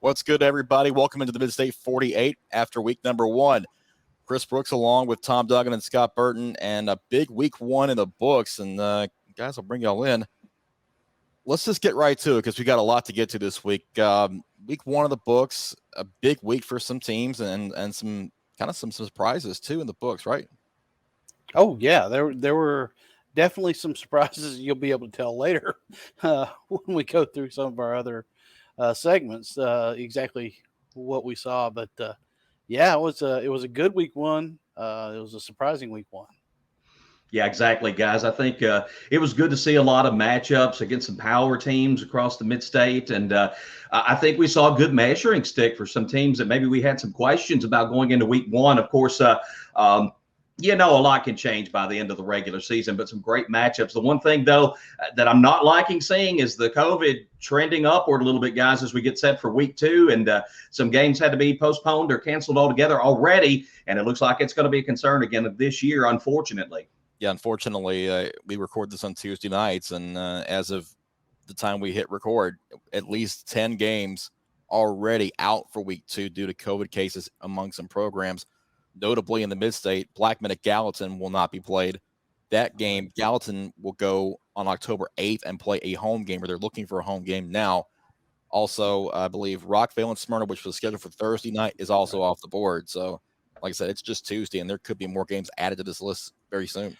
What's good, everybody? Welcome into the Midstate 48 after week number 1. Chris Brooks along with Tom Duggan and Scott Burton, and a big week 1 in the books. And guys, I'll bring y'all in. Let's just get right to it because we got a lot to get to this week. Week 1 of the books, a big week for some teams and some surprises too in the books, right? Oh yeah, there were definitely some surprises you'll be able to tell later when we go through some of our other segments, exactly what we saw. But yeah, it was a good week 1. It was a surprising week 1. Yeah, exactly, guys. I think it was good to see a lot of matchups against some power teams across the Midstate, and I think we saw a good measuring stick for some teams that maybe we had some questions about going into week 1. Of course, a lot can change by the end of the regular season, but some great matchups. The one thing, though, that I'm not liking seeing is the COVID trending upward a little bit, guys, as we get set for week 2. And some games had to be postponed or canceled altogether already, and it looks like it's going to be a concern again this year, unfortunately. Yeah, unfortunately, we record this on Tuesday nights, and as of the time we hit record, at least 10 games already out for week 2 due to COVID cases among some programs. Notably in the Midstate, Blackman at Gallatin will not be played. That game, Gallatin will go on October 8th and play a home game, or they're looking for a home game now. Also, I believe Rockville and Smyrna, which was scheduled for Thursday night, is also off the board. So, like I said, it's just Tuesday, and there could be more games added to this list very soon.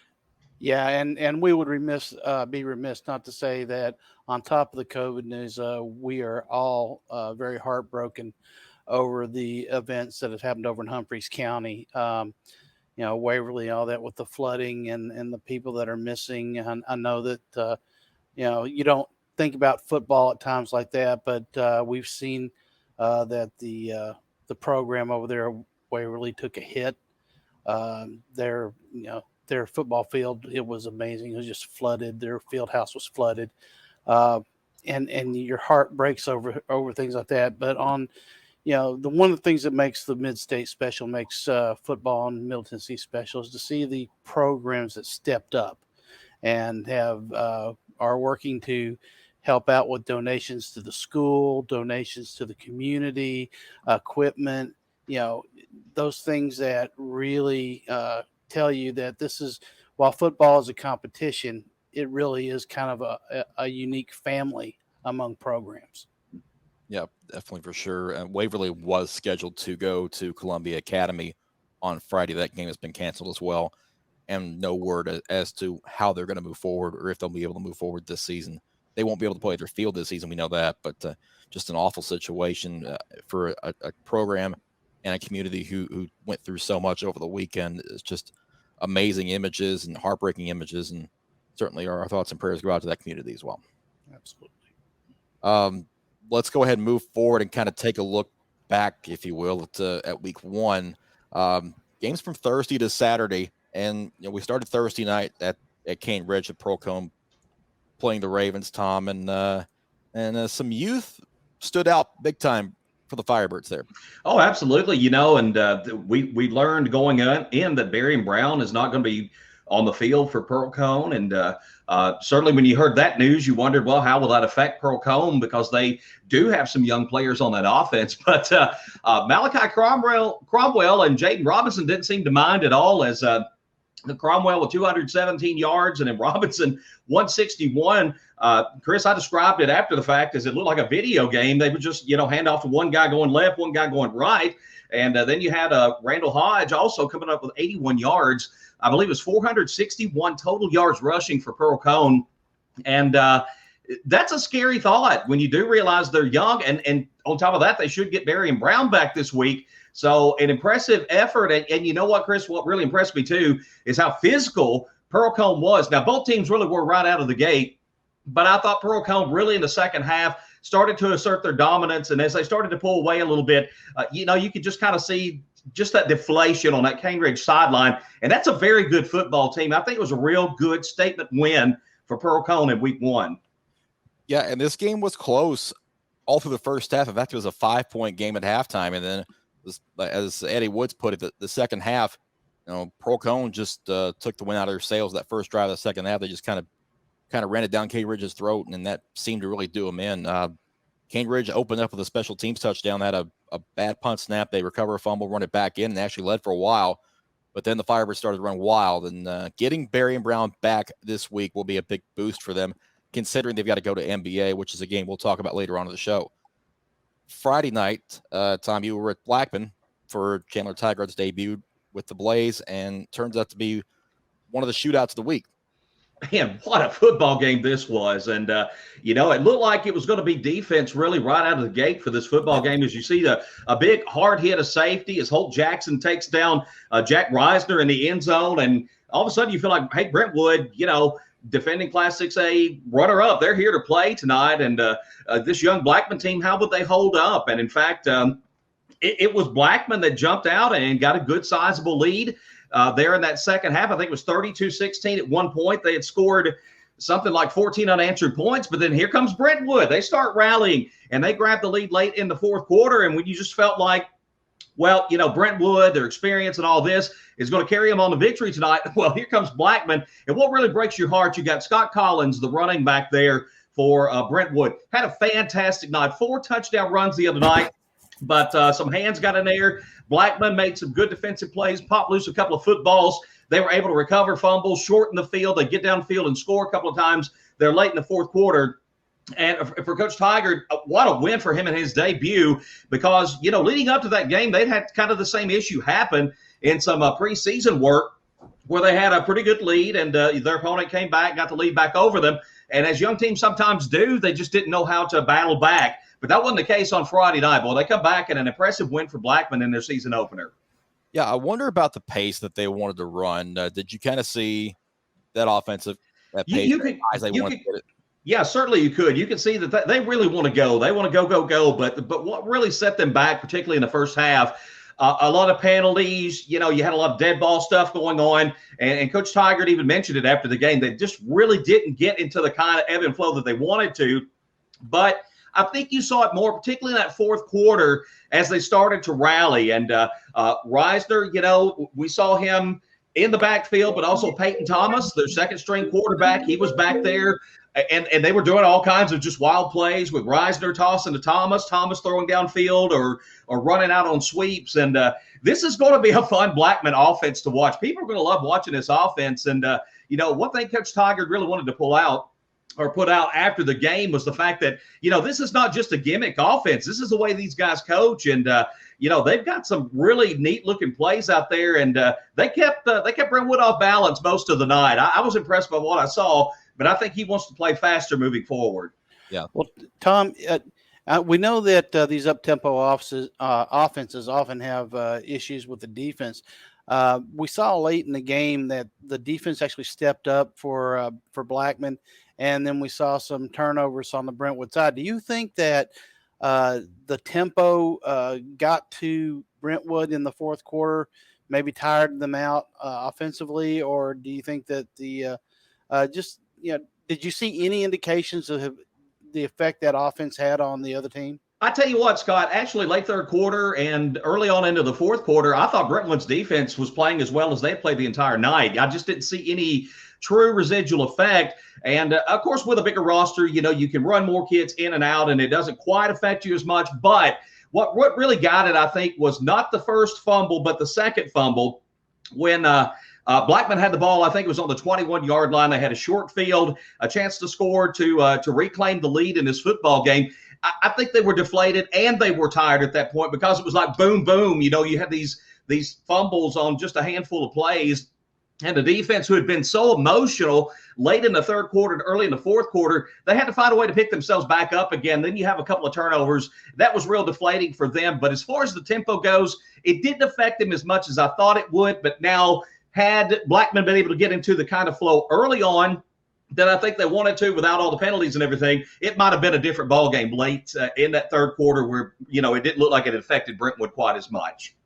Yeah, and we would be remiss not to say that on top of the COVID news, we are all very heartbroken over the events that have happened over in Humphreys County, Waverly, all that with the flooding and the people that are missing. And I know that, you don't think about football at times like that, but we've seen that the program over there, Waverly, took a hit. Their football field, it was amazing. It was just flooded. Their field house was flooded. And your heart breaks over things like that. But on one of the things that makes the Midstate special, makes football in Middle Tennessee special, is to see the programs that stepped up and are working to help out with donations to the school, donations to the community, equipment, those things that really tell you that this is, while football is a competition, it really is kind of a unique family among programs. Yeah, definitely for sure. Waverly was scheduled to go to Columbia Academy on Friday. That game has been canceled as well, and no word as to how they're going to move forward or if they'll be able to move forward this season. They won't be able to play their field this season. We know that, but just an awful situation for a program and a community who went through so much over the weekend. It's just amazing images and heartbreaking images, and certainly our thoughts and prayers go out to that community as well. Absolutely. Let's go ahead and move forward and kind of take a look back, if you will, at week 1. Games from Thursday to Saturday, and we started Thursday night at Cane Ridge at Pearl-Cohn playing the Ravens, Tom, and some youth stood out big time for the Firebirds there. Oh, absolutely. And we learned going in that Barry and Brown is not going to be on the field for Pearl-Cohn, and certainly when you heard that news, you wondered, well, how will that affect Pearl-Cohn, because they do have some young players on that offense. But Malachi Cromwell and Jaden Robinson didn't seem to mind at all, as the Cromwell with 217 yards and then Robinson 161. Chris, I described it after the fact as it looked like a video game. They would just, hand off to one guy going left, one guy going right. And then you had Randall Hodge also coming up with 81 yards. I believe it was 461 total yards rushing for Pearl-Cohn. And that's a scary thought when you do realize they're young. And on top of that, they should get Barry and Brown back this week. So an impressive effort. And you know what, Chris, what really impressed me too is how physical Pearl-Cohn was. Now, both teams really were right out of the gate, but I thought Pearl-Cohn really in the second half started to assert their dominance. And as they started to pull away a little bit, you could just kind of see just that deflation on that Cane Ridge sideline. And that's a very good football team. I think it was a real good statement win for Pearl-Cohn in week 1. Yeah, and this game was close all through the first half. In fact, it was a 5-point game at halftime. And then, as Eddie Woods put it, the second half, Pearl-Cohn just took the wind out of their sails. That first drive of the second half, they just kind of ran it down Cane Ridge's throat, and that seemed to really do them in. Cambridge opened up with a special teams touchdown, had a bad punt snap. They recover a fumble, run it back in, and actually led for a while. But then the Firebirds started to run wild. And getting Barry and Brown back this week will be a big boost for them, considering they've got to go to NBA, which is a game we'll talk about later on in the show. Friday night, Tom, you were at Blackman for Chandler Tigard's debut with the Blaze, and turns out to be one of the shootouts of the week. Man, what a football game this was. And, it looked like it was going to be defense really right out of the gate for this football game. As you see a big hard hit of safety as Holt Jackson takes down Jack Reisner in the end zone. And all of a sudden you feel like, hey, Brentwood, defending Class 6A runner-up, they're here to play tonight. And this young Blackman team, how would they hold up? And, in fact, it was Blackman that jumped out and got a good sizable lead. There in that second half, I think it was 32-16 at one point. They had scored something like 14 unanswered points, but then here comes Brentwood. They start rallying, and they grab the lead late in the fourth quarter, and when you just felt like, well, Brentwood, their experience and all this is going to carry them on the victory tonight. Well, here comes Blackman, and what really breaks your heart, you got Scott Collins, the running back there for Brentwood, had a fantastic night, 4 touchdown runs the other night. But some hands got in there. Blackman made some good defensive plays, popped loose a couple of footballs. They were able to recover fumbles, shorten the field. They get downfield and score a couple of times. They're late in the fourth quarter. And for Coach Tigard, what a win for him in his debut because, leading up to that game, they'd had kind of the same issue happen in some preseason work where they had a pretty good lead and their opponent came back, got the lead back over them. And as young teams sometimes do, they just didn't know how to battle back. But that wasn't the case on Friday night. Well, they come back in an impressive win for Blackman in their season opener. Yeah, I wonder about the pace that they wanted to run. Did you kind of see that offensive pace? Yeah, certainly you could. You could see that they really want to go. They want to go. But what really set them back, particularly in the first half, a lot of penalties. You had a lot of dead ball stuff going on. And Coach Tigard even mentioned it after the game. They just really didn't get into the kind of ebb and flow that they wanted to. But I think you saw it more, particularly in that fourth quarter, as they started to rally. And Reisner, we saw him in the backfield, but also Peyton Thomas, their second-string quarterback. He was back there, and they were doing all kinds of just wild plays with Reisner tossing to Thomas throwing downfield or running out on sweeps. And this is going to be a fun Blackman offense to watch. People are going to love watching this offense. And, one thing Coach Tigard really wanted to put out after the game was the fact that, this is not just a gimmick offense. This is the way these guys coach. And, they've got some really neat looking plays out there. And they kept Brentwood off balance most of the night. I was impressed by what I saw, but I think he wants to play faster moving forward. Yeah. Well, Tom, we know that these up-tempo offenses often have issues with the defense. We saw late in the game that the defense actually stepped up for Blackman. And then we saw some turnovers on the Brentwood side. Do you think that the tempo got to Brentwood in the fourth quarter, maybe tired them out offensively? Or do you think that did you see any indications of the effect that offense had on the other team? I tell you what, Scott, actually late third quarter and early on into the fourth quarter, I thought Brentwood's defense was playing as well as they played the entire night. I just didn't see any true residual effect. And, of course, with a bigger roster, you can run more kids in and out, and it doesn't quite affect you as much. But what really got it, I think, was not the first fumble, but the second fumble when Blackman had the ball. I think it was on the 21-yard line. They had a short field, a chance to score to reclaim the lead in this football game. I think they were deflated and they were tired at that point because it was like boom, boom. You had these fumbles on just a handful of plays. And the defense, who had been so emotional late in the third quarter and early in the fourth quarter, they had to find a way to pick themselves back up again. Then you have a couple of turnovers. That was real deflating for them. But as far as the tempo goes, it didn't affect them as much as I thought it would. But now, had Blackman been able to get into the kind of flow early on that I think they wanted to without all the penalties and everything, it might have been a different ball game late in that third quarter where, it didn't look like it affected Brentwood quite as much.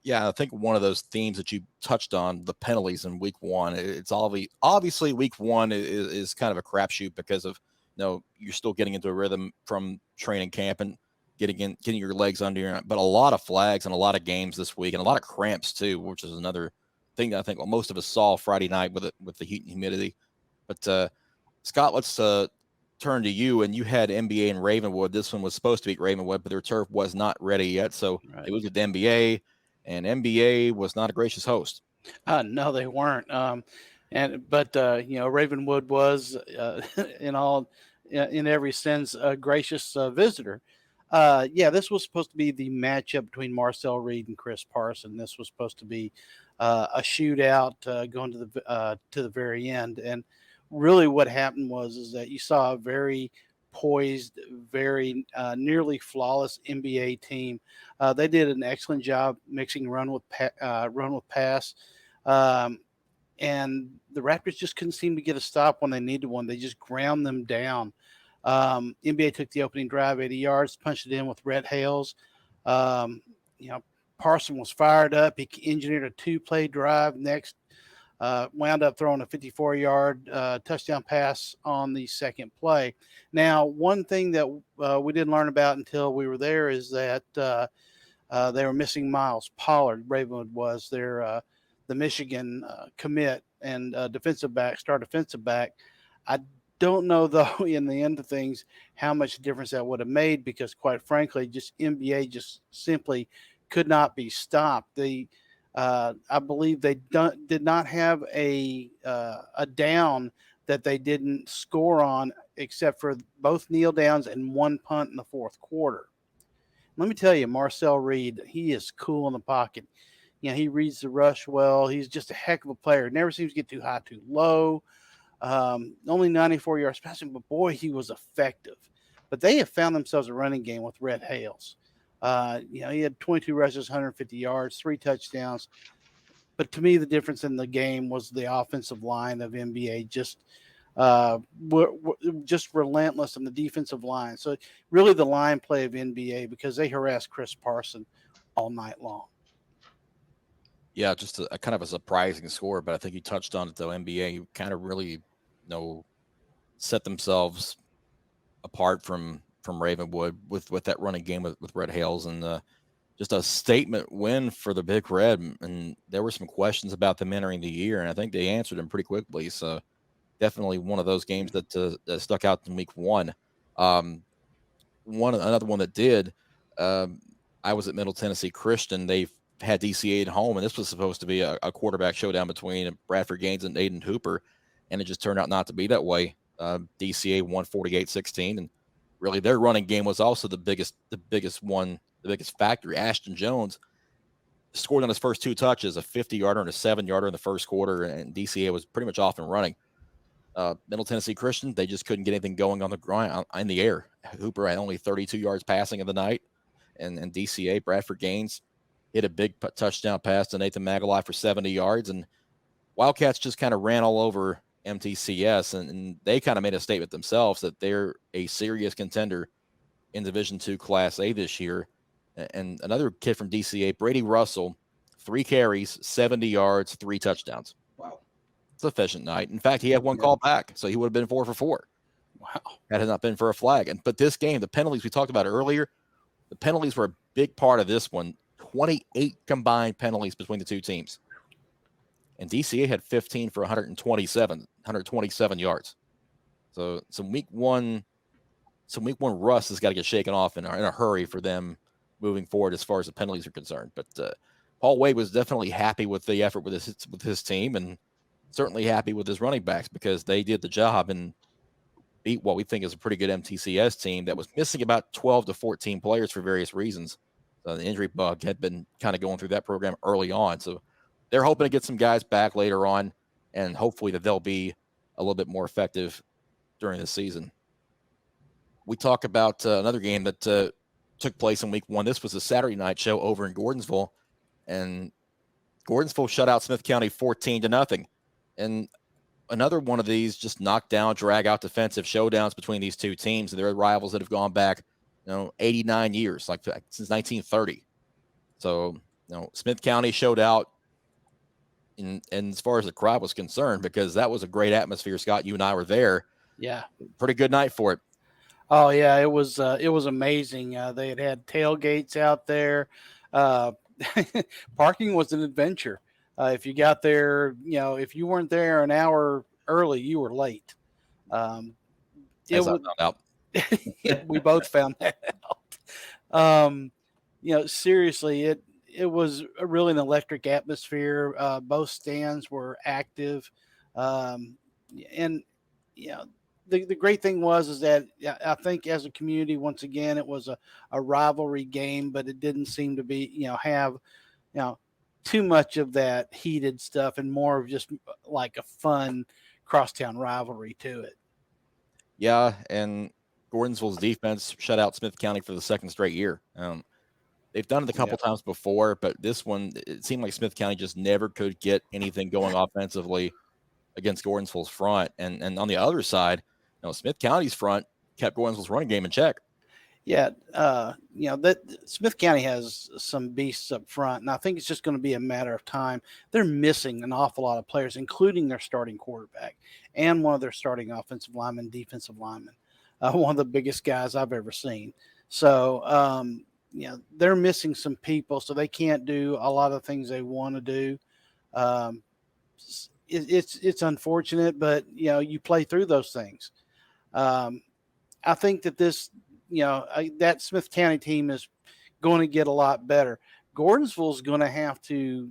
Yeah, I think one of those themes that you touched on, the penalties in week one, it's obviously week one is kind of a crapshoot because of, you're still getting into a rhythm from training camp and getting your legs under you. But a lot of flags and a lot of games this week and a lot of cramps too, which is another thing that I think most of us saw Friday night with the heat and humidity. But Scott, let's turn to you, and you had NBA and Ravenwood. This one was supposed to be Ravenwood, but their turf was not ready yet. So Right. it was with NBA, and NBA was not a gracious host. No, they weren't. But Ravenwood was in every sense a gracious visitor. This was supposed to be the matchup between Marcel Reed and Chris Parson. This was supposed to be a shootout going to the very end. And really, what happened was that you saw a very poised, very nearly flawless NBA team. They did an excellent job mixing run with pass. And the Raptors just couldn't seem to get a stop when they needed one. They just ground them down. NBA took the opening drive 80 yards, punched it in with Red Hales. Parson was fired up. He engineered a 2-play drive. Next, wound up throwing a 54-yard touchdown pass on the second play. Now, one thing that we didn't learn about until we were there is that they were missing Miles Pollard. Ravenwood was the Michigan commit and defensive back. I don't know, though, in the end of things, how much difference that would have made, because quite frankly, just NBA just simply could not be stopped. I believe they did not have a down that they didn't score on, except for both kneel downs and one punt in the fourth quarter. Let me tell you, Marcel Reed, he is cool in the pocket. He reads the rush well. He's just a heck of a player. Never seems to get too high, too low. Only 94 yards passing, but boy, he was effective. But they have found themselves a running game with Red Hales. He had 22 rushes, 150 yards, 3 touchdowns. But to me, the difference in the game was the offensive line of NBA just relentless on the defensive line. So really the line play of NBA, because they harassed Chris Parson all night long. Yeah, just a kind of a surprising score, but I think you touched on it, though. NBA kind of really, set themselves apart from Ravenwood with that running game with Red Hales, and just a statement win for the Big Red. And there were some questions about them entering the year, and I think they answered them pretty quickly. So definitely one of those games that stuck out in week one. Another one that did. I was at Middle Tennessee Christian. They had DCA at home, and this was supposed to be a quarterback showdown between Bradford Gaines and Aiden Hooper, and it just turned out not to be that way. DCA won 48-16, and really their running game was also the biggest factor. Ashton Jones scored on his first 2 touches, a 50-yarder and a 7-yarder in the first quarter, and DCA was pretty much off and running. Middle Tennessee Christian, they just couldn't get anything going on the ground, in the air. Hooper had only 32 yards passing in the night, and DCA, Bradford Gaines, hit a big touchdown pass to Nathan Magalai for 70 yards, and Wildcats just kind of ran all over MTCS, and they kind of made a statement themselves that they're a serious contender in Division II Class A this year. And another kid from DCA, Brady Russell, 3 carries, 70 yards, 3 touchdowns. Wow. It's an efficient night. In fact, he had 1 call back, so he would have been 4 for 4. Wow. Had it not been for a flag. But this game, the penalties we talked about earlier, the penalties were a big part of this one. 28 combined penalties between the 2 teams. And DCA had 15 for 127 yards. So some week one rust has got to get shaken off in a hurry for them moving forward as far as the penalties are concerned. But Paul Wade was definitely happy with the effort with his team, and certainly happy with his running backs, because they did the job and beat what we think is a pretty good MTCS team that was missing about 12 to 14 players for various reasons. The injury bug had been kind of going through that program early on. So they're hoping to get some guys back later on, and hopefully that they'll be a little bit more effective during the season. We talk about another game that took place in week one. This was a Saturday night show over in Gordonsville, and Gordonsville shut out Smith County 14-0. And another one of these just knockdown, drag out defensive showdowns between these 2 teams, and they're rivals that have gone back 89 years, like since 1930. So, Smith County showed out and as far as the crowd was concerned, because that was a great atmosphere. Scott, you and I were there. Yeah. Pretty good night for it. Oh yeah, it was amazing. They had tailgates out there. Parking was an adventure. If you got there, if you weren't there an hour early, you were late. as I found out. We both found that out. Seriously, it was really an electric atmosphere. Both stands were active. And the great thing is that I think as a community, once again, it was a rivalry game, but it didn't seem to be, have, too much of that heated stuff and more of just like a fun crosstown rivalry to it. Yeah. And Gordonsville's defense shut out Smith County for the second straight year. They've done it a couple times before, but this one, it seemed like Smith County just never could get anything going offensively against Gordonsville's front. And on the other side, Smith County's front kept Gordonsville's running game in check. Yeah, that Smith County has some beasts up front, and I think it's just going to be a matter of time. They're missing an awful lot of players, including their starting quarterback and one of their starting offensive linemen, defensive linemen, one of the biggest guys I've ever seen. So, they're missing some people, so they can't do a lot of things they want to do. It's unfortunate, but you play through those things. I think that that Smith County team is going to get a lot better. Gordonsville is going to have to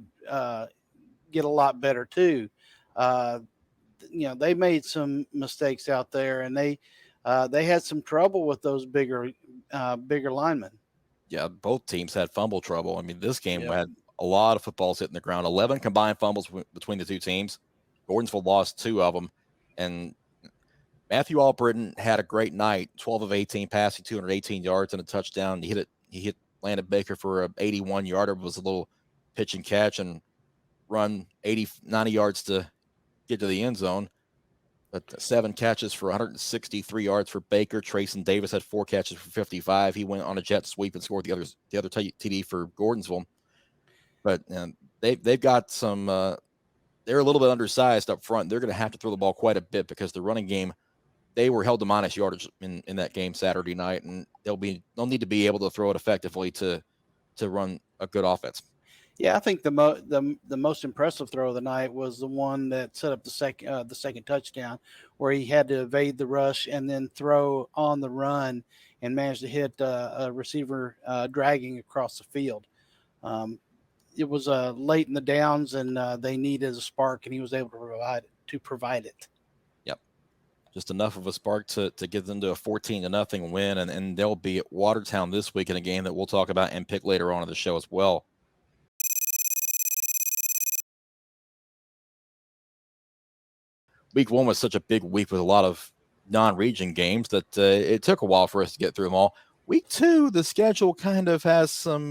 get a lot better too. They made some mistakes out there, and they had some trouble with those bigger linemen. Yeah, both teams had fumble trouble. I mean, this game had a lot of footballs hitting the ground. 11 combined fumbles between the two teams. Gordonsville lost 2 of them, and Matthew Albritton had a great night. 12 of 18 passing, 218 yards and a touchdown. He hit Landon Baker for a 81-yarder. Was a little pitch and catch and run 90 yards to get to the end zone. But 7 catches for 163 yards for Baker. Trayson Davis had 4 catches for 55. He went on a jet sweep and scored the other TD for Gordonsville. But they've got some. They're a little bit undersized up front. They're going to have to throw the ball quite a bit because the running game. They were held to minus yardage in that game Saturday night, and they'll need to be able to throw it effectively to run a good offense. Yeah, I think the most impressive throw of the night was the one that set up the second touchdown, where he had to evade the rush and then throw on the run and managed to hit a receiver dragging across the field. It was late in the downs, and they needed a spark, and he was able to provide it. Yep, just enough of a spark to get them to a 14-0 win, and they'll be at Watertown this week in a game that we'll talk about and pick later on in the show as well. Week 1 was such a big week with a lot of non-region games that it took a while for us to get through them all. Week 2, the schedule kind of has some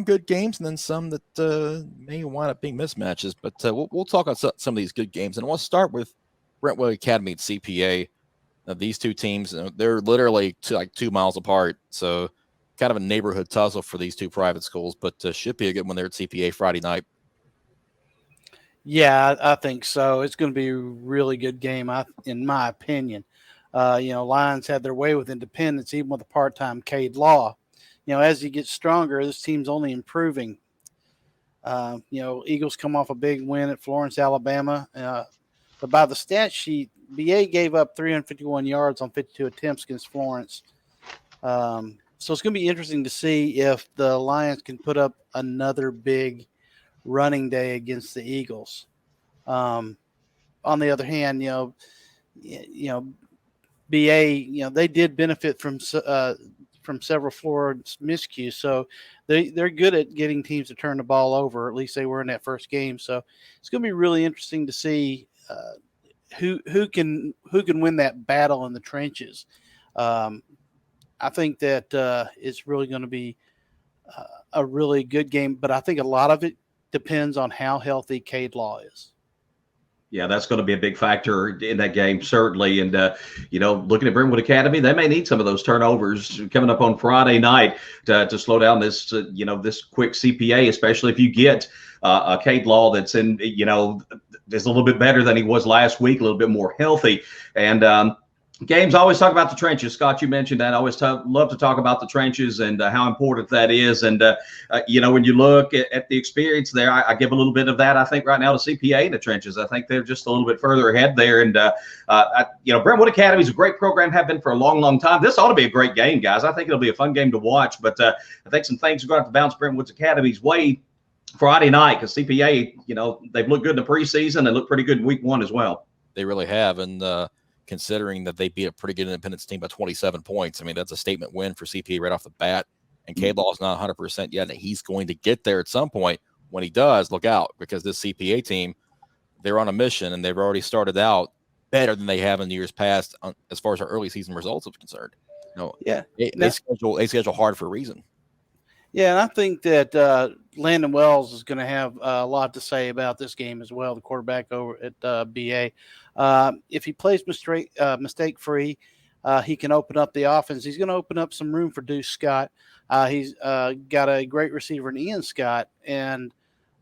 good games and then some that may wind up being mismatches. But we'll talk on some of these good games. And we'll start with Brentwood Academy at CPA. These two teams, they're literally 2 miles apart. So kind of a neighborhood tussle for these two private schools, but should be a good one there at CPA Friday night. Yeah, I think so. It's going to be a really good game, in my opinion. Lions had their way with Independence, even with a part-time Cade Law. As he gets stronger, this team's only improving. Eagles come off a big win at Florence, Alabama. But by the stat sheet, BA gave up 351 yards on 52 attempts against Florence. So it's going to be interesting to see if the Lions can put up another big running day against the Eagles. On the other hand, BA, they did benefit from several Florence miscues, so they're good at getting teams to turn the ball over. At least they were in that first game. So it's going to be really interesting to see who can win that battle in the trenches. I think that it's really going to be a really good game, but I think a lot of it depends on how healthy Cade Law is. Yeah, that's going to be a big factor in that game, certainly. And, looking at Brentwood Academy, they may need some of those turnovers coming up on Friday night to slow down this, this quick CPA, especially if you get a Cade Law that's is a little bit better than he was last week, a little bit more healthy. And Games always talk about the trenches. Scott, you mentioned that. I always love to talk about the trenches and how important that is. And, when you look at the experience there, I give a little bit of that, I think, right now to CPA in the trenches. I think they're just a little bit further ahead there. And, Brentwood Academy is a great program, have been for a long, long time. This ought to be a great game, guys. I think it'll be a fun game to watch. But I think some things are going to have to bounce Brentwood Academy's way Friday night because CPA, they've looked good in the preseason. They look pretty good in week 1 as well. They really have. And, considering that they beat a pretty good Independence team by 27 points. I mean, that's a statement win for CPA right off the bat. And K-Law is not 100% yet. And he's going to get there at some point. When he does, look out, because this CPA team, they're on a mission, and they've already started out better than they have in years past as far as our early season results are concerned. They schedule hard for a reason. Yeah, and I think that Landon Wells is going to have a lot to say about this game as well, the quarterback over at BA. If he plays mistake-free, he can open up the offense. He's going to open up some room for Deuce Scott. He's got a great receiver in Ian Scott, and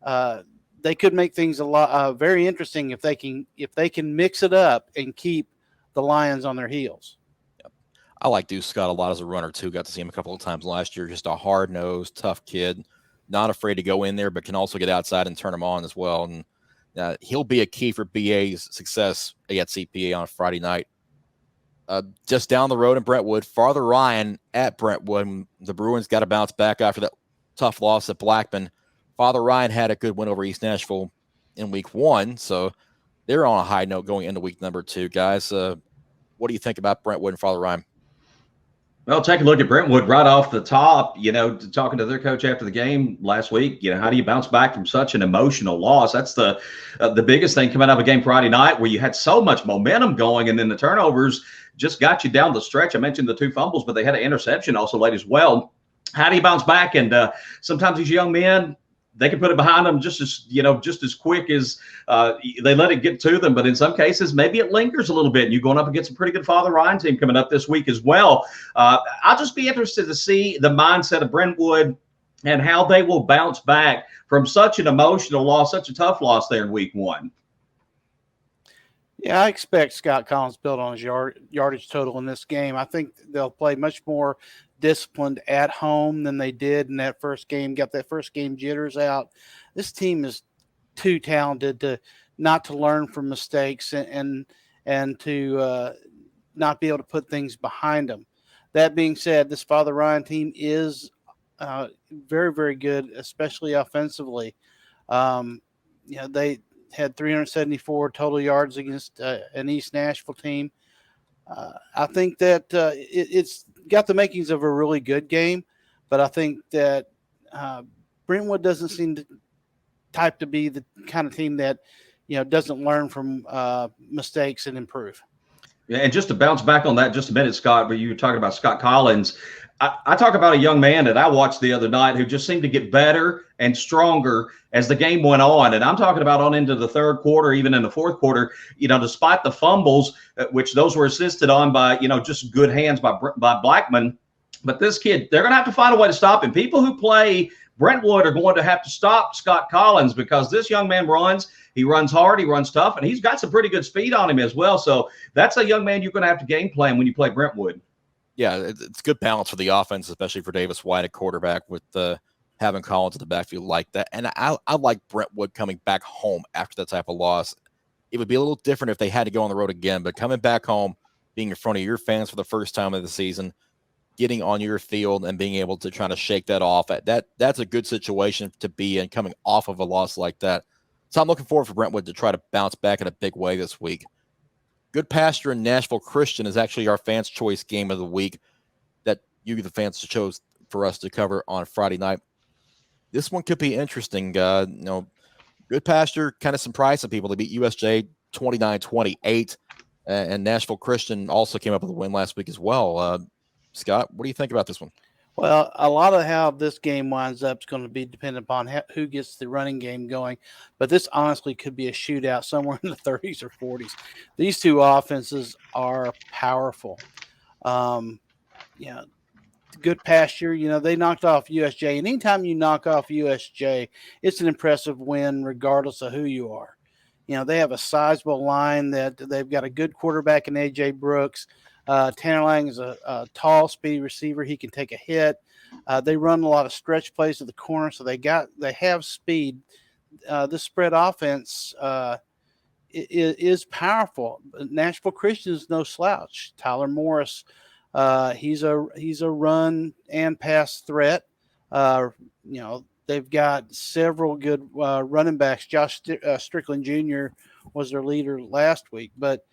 they could make things a lot very interesting if they can mix it up and keep the Lions on their heels. I like Deuce Scott a lot as a runner, too. Got to see him a couple of times last year. Just a hard-nosed, tough kid. Not afraid to go in there, but can also get outside and turn him on as well. And he'll be a key for BA's success at CPA on Friday night. Just down the road in Brentwood, Father Ryan at Brentwood. The Bruins got to bounce back after that tough loss at Blackman. Father Ryan had a good win over East Nashville in week 1, so they're on a high note going into week number 2, guys. What do you think about Brentwood and Father Ryan? Well, take a look at Brentwood right off the top, talking to their coach after the game last week. How do you bounce back from such an emotional loss? That's the biggest thing coming out of a game Friday night where you had so much momentum going, and then the turnovers just got you down the stretch. I mentioned the 2 fumbles, but they had an interception also late as well. How do you bounce back? And sometimes these young men, they can put it behind them just as quick as they let it get to them. But in some cases, maybe it lingers a little bit. And you're going up against a pretty good Father Ryan team coming up this week as well. I'll just be interested to see the mindset of Brentwood and how they will bounce back from such an emotional loss, such a tough loss there in week 1. Yeah, I expect Scott Collins built on his yardage total in this game. I think they'll play much more disciplined at home than they did in that first game. Got that first game jitters out. This team is too talented not to learn from mistakes and to not be able to put things behind them. That being said, this Father Ryan team is very, very good, especially offensively. They had 374 total yards against an East Nashville team. I think that it's got the makings of a really good game, but I think that Brentwood doesn't seem to be the kind of team that doesn't learn from mistakes and improve. Yeah, and just to bounce back on that just a minute, Scott, but you were talking about Scott Collins. I talk about a young man that I watched the other night who just seemed to get better and stronger as the game went on. And I'm talking about on into the third quarter, even in the fourth quarter, despite the fumbles, which those were assisted on by, just good hands by Blackman. But this kid, they're going to have to find a way to stop him. People who play Brentwood are going to have to stop Scott Collins because this young man runs. He runs hard, he runs tough, and he's got some pretty good speed on him as well. So that's a young man you're going to have to game plan when you play Brentwood. Yeah, it's good balance for the offense, especially for Davis White at quarterback with having Collins at the backfield like that. And I like Brentwood coming back home after that type of loss. It would be a little different if they had to go on the road again, but coming back home, being in front of your fans for the first time of the season, getting on your field and being able to try to shake that off, that's a good situation to be in coming off of a loss like that. So I'm looking forward for Brentwood to try to bounce back in a big way this week. Goodpasture and Nashville Christian is actually our fans' choice game of the week that you, the fans, chose for us to cover on Friday night. This one could be interesting. Goodpasture kind of surprised some people. They beat USJ 29-28, and Nashville Christian also came up with a win last week as well. Scott, what do you think about this one? Well, a lot of how this game winds up is going to be dependent upon who gets the running game going. But this honestly could be a shootout somewhere in the 30s or 40s. These two offenses are powerful. Goodpasture, they knocked off USJ. And anytime you knock off USJ, it's an impressive win regardless of who you are. They have a sizable line that they've got a good quarterback in A.J. Brooks. Tanner Lang is a tall, speedy receiver. He can take a hit. They run a lot of stretch plays to the corner, so they have speed. This spread offense is powerful. Nashville Christian is no slouch. Tyler Morris, he's a run and pass threat. They've got several good running backs. Josh Strickland Jr. was their leader last week. But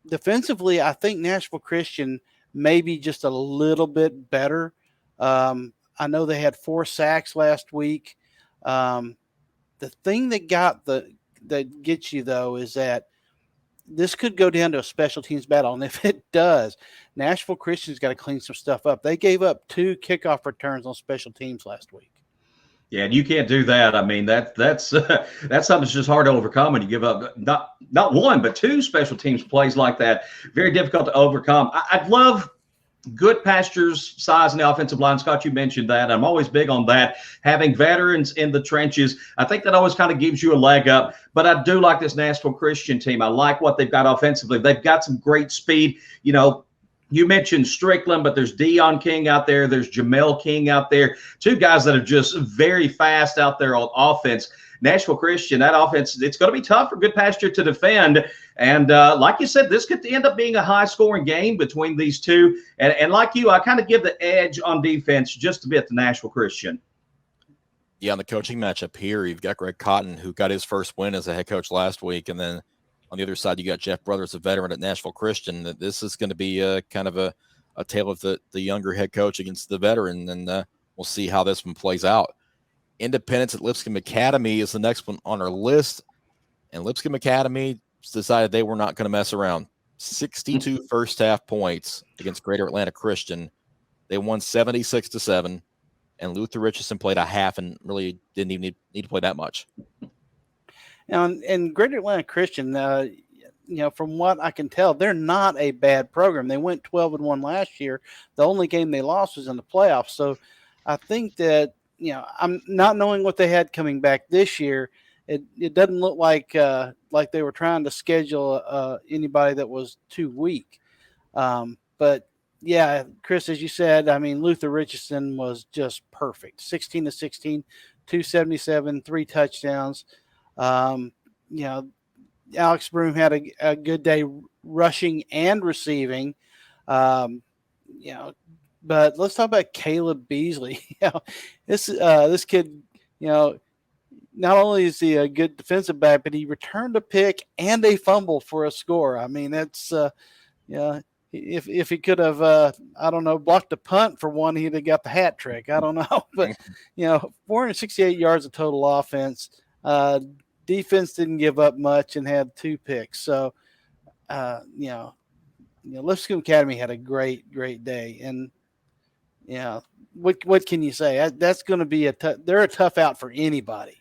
defensively, I think Nashville Christian may be just a little bit better. I know they had 4 sacks last week. The thing that gets you, though, is that this could go down to a special teams battle. And if it does, Nashville Christian's got to clean some stuff up. They gave up 2 kickoff returns on special teams last week. Yeah, and you can't do that. I mean, that's something that's just hard to overcome when you give up not 1, but 2 special teams plays like that. Very difficult to overcome. I'd love Goodpasture's size in the offensive line. Scott, you mentioned that. I'm always big on that. Having veterans in the trenches, I think that always kind of gives you a leg up. But I do like this Nashville Christian team. I like what they've got offensively. They've got some great speed. You mentioned Strickland, but there's Dion King out there. There's Jamel King out there. 2 guys that are just very fast out there on offense. Nashville Christian, that offense, it's going to be tough for Goodpasture to defend. And like you said, this could end up being a high-scoring game between these two. And like you, I kind of give the edge on defense just a bit to Nashville Christian. Yeah, on the coaching matchup here, you've got Greg Cotton, who got his first win as a head coach last week. And then on the other side, you got Jeff Brothers, a veteran at Nashville Christian. This is going to be kind of a tale of the younger head coach against the veteran. And we'll see how this one plays out. Independence at Lipscomb Academy is the next one on our list. And Lipscomb Academy decided they were not going to mess around. 62 first half points against Greater Atlanta Christian. They won 76-7, and Luther Richardson played a half and really didn't even need to play that much. Now, and Greater Atlanta Christian, from what I can tell, they're not a bad program. They went 12-1 last year. The only game they lost was in the playoffs. So I think that, I'm not knowing what they had coming back this year. It doesn't look like they were trying to schedule anybody that was too weak. But yeah, Chris, as you said, I mean, Luther Richardson was just perfect. 16-16, 277, 3 touchdowns. Alex Broom had a good day rushing and receiving. But let's talk about Caleb Beasley. This kid, not only is he a good defensive back, but he returned a pick and a fumble for a score. I mean, that's if he could have, blocked a punt for one, he'd have got the hat trick. I don't know, but 468 yards of total offense. Defense didn't give up much and had 2 picks. So, Lipscomb Academy had a great day, and what can you say? That's going to be they're a tough out for anybody.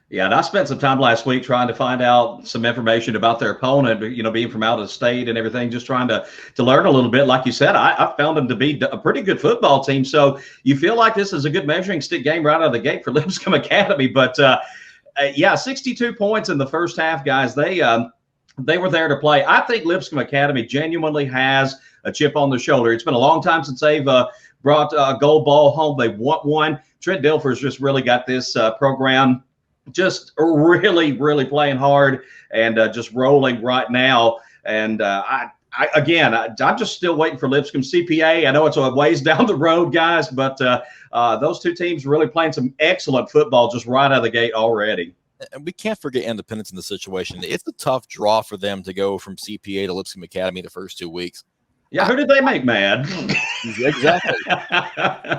Yeah, and I spent some time last week trying to find out some information about their opponent, being from out of state and everything, just trying to learn a little bit. Like you said, I found them to be a pretty good football team. So you feel like this is a good measuring stick game right out of the gate for Lipscomb Academy. But, 62 points in the first half, guys. They were there to play. I think Lipscomb Academy genuinely has a chip on their shoulder. It's been a long time since they've brought a gold ball home. They won one. Trent Dilfer's just really got this program just really, really playing hard and just rolling right now. And I'm just still waiting for Lipscomb CPA. I know it's a ways down the road, guys, but those 2 teams really playing some excellent football just right out of the gate already. And we can't forget Independence in the situation. It's a tough draw for them to go from CPA to Lipscomb Academy the first 2 weeks. Yeah, who did they make mad? Exactly.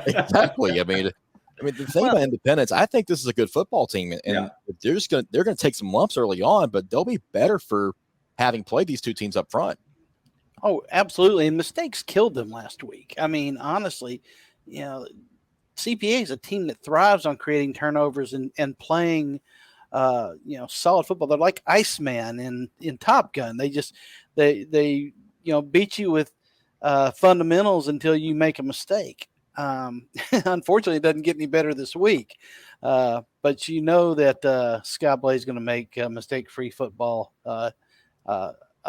Exactly. I mean, the thing about Independence, I think this is a good football team, and they're going to take some lumps early on, but they'll be better for having played these 2 teams up front. Oh, absolutely. And mistakes killed them last week. I mean, honestly, CPA is a team that thrives on creating turnovers and playing, solid football. They're like Iceman in Top Gun. They beat you with fundamentals until you make a mistake. Unfortunately, it doesn't get any better this week. But you know that Sky Blaze is going to make mistake-free football a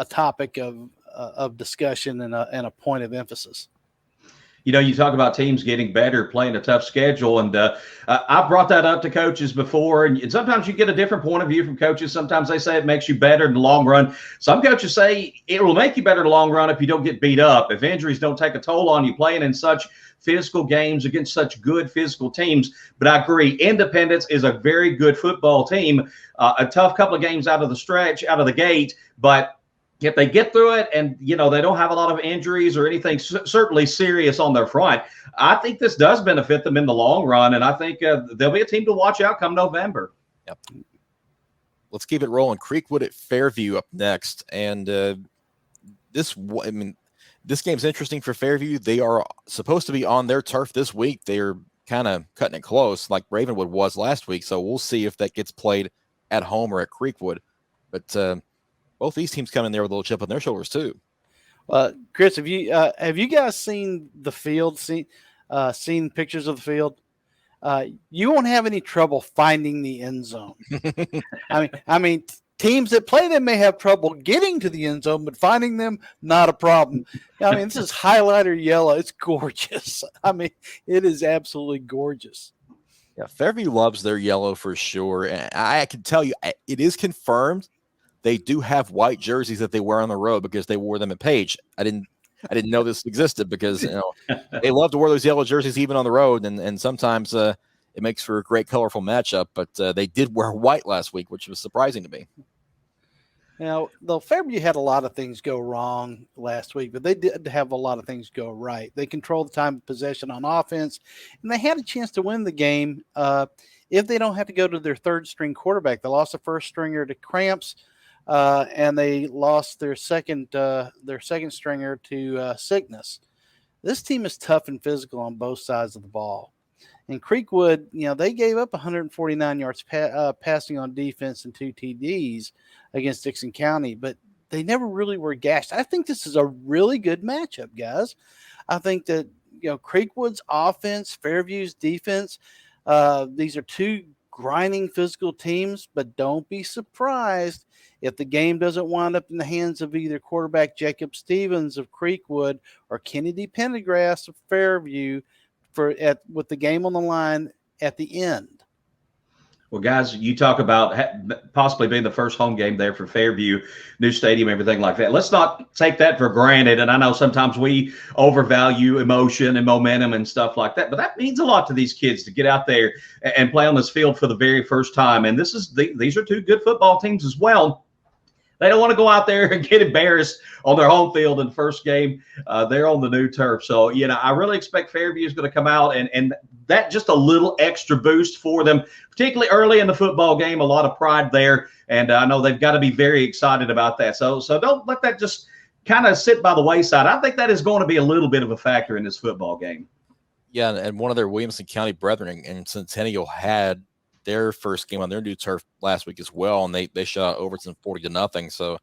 topic of discussion and a point of emphasis. You know, you talk about teams getting better, playing a tough schedule, and I've brought that up to coaches before, and sometimes you get a different point of view from coaches. Sometimes they say it makes you better in the long run. Some coaches say it will make you better in the long run if you don't get beat up, if injuries don't take a toll on you playing in such physical games against such good physical teams. But I agree, Independence is a very good football team. A tough couple of games out of the stretch, out of the gate, but if they get through it and, you know, they don't have a lot of injuries or anything certainly serious on their front, I think this does benefit them in the long run. And I think they'll be a team to watch out come November. Yep. Let's keep it rolling. Creekwood at Fairview up next. And this game's interesting for Fairview. They are supposed to be on their turf this week. They're kind of cutting it close like Ravenwood was last week. So we'll see if that gets played at home or at Creekwood. But both these teams come in there with a little chip on their shoulders too. Chris, have you guys seen the field? Seen pictures of the field? You won't have any trouble finding the end zone. I mean, teams that play them may have trouble getting to the end zone, but finding them, not a problem. I mean, this is highlighter yellow. It's gorgeous. I mean, it is absolutely gorgeous. Yeah, Fairview loves their yellow for sure. And I can tell you, it is confirmed. They do have white jerseys that they wear on the road because they wore them at Page. I didn't know this existed because they love to wear those yellow jerseys even on the road, and sometimes it makes for a great colorful matchup. But they did wear white last week, which was surprising to me. Now, though Fairview had a lot of things go wrong last week, but they did have a lot of things go right. They controlled the time of possession on offense, and they had a chance to win the game if they don't have to go to their third-string quarterback. They lost the first stringer to cramps. And they lost their second stringer to sickness. This team is tough and physical on both sides of the ball. And Creekwood, they gave up 149 yards passing on defense and 2 TDs against Dixon County, but they never really were gashed. I think this is a really good matchup, guys. I think that Creekwood's offense, Fairview's defense, these are two grinding physical teams, but don't be surprised if the game doesn't wind up in the hands of either quarterback Jacob Stevens of Creekwood or Kennedy Pendergrass of Fairview with the game on the line at the end. Well, guys, you talk about possibly being the first home game there for Fairview, new stadium, everything like that. Let's not take that for granted. And I know sometimes we overvalue emotion and momentum and stuff like that, but that means a lot to these kids to get out there and play on this field for the very first time. And these are two good football teams as well. They don't want to go out there and get embarrassed on their home field in the first game. They're on the new turf. So, I really expect Fairview is going to come out and that just a little extra boost for them, particularly early in the football game. A lot of pride there. And I know they've got to be very excited about that. So don't let that just kind of sit by the wayside. I think that is going to be a little bit of a factor in this football game. Yeah, and one of their Williamson County brethren in Centennial had their first game on their new turf last week as well, and they shot Overton 40-0. So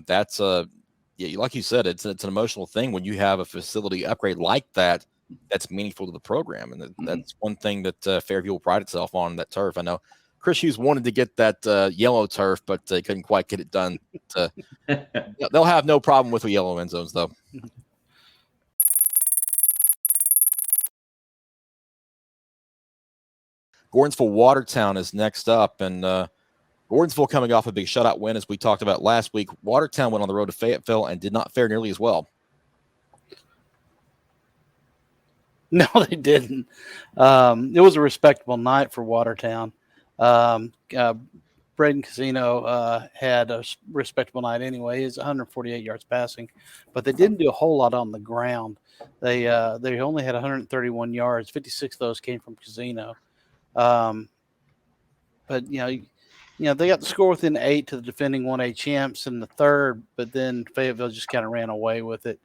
that's like you said, it's an emotional thing when you have a facility upgrade like that that's meaningful to the program, and that's one thing that Fairview will pride itself on, that turf. I know Chris Hughes wanted to get that yellow turf, but they couldn't quite get it done. They'll have no problem with the yellow end zones though. Gordonsville Watertown is next up, and Gordonsville coming off a big shutout win, as we talked about last week. Watertown went on the road to Fayetteville and did not fare nearly as well. No, they didn't. It was a respectable night for Watertown. Braden Casino had a respectable night anyway. He's 148 yards passing, but they didn't do a whole lot on the ground. They only had 131 yards. 56 of those came from Casino. But they got the score within 8 to the defending 1A champs in the third, but then Fayetteville just kind of ran away with it.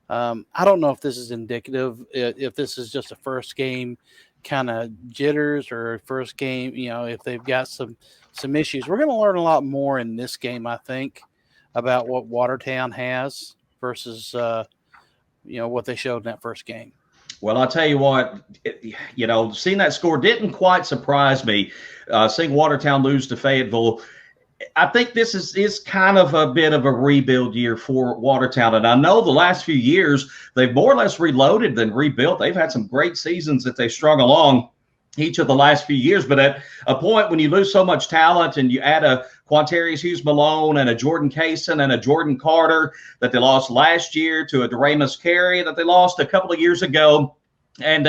I don't know if this is indicative, if this is just a first game kind of jitters or first game, if they've got some issues. We're going to learn a lot more in this game, I think, about what Watertown has versus, what they showed in that first game. Well, I'll tell you what, seeing that score didn't quite surprise me. Seeing Watertown lose to Fayetteville, I think this is kind of a bit of a rebuild year for Watertown. And I know the last few years, they've more or less reloaded than rebuilt. They've had some great seasons that they've strung along each of the last few years. But at a point when you lose so much talent and you add a Quantarius Hughes-Malone and a Jordan Kaysen and a Jordan Carter that they lost last year to a DeRamus Carey that they lost a couple of years ago, and,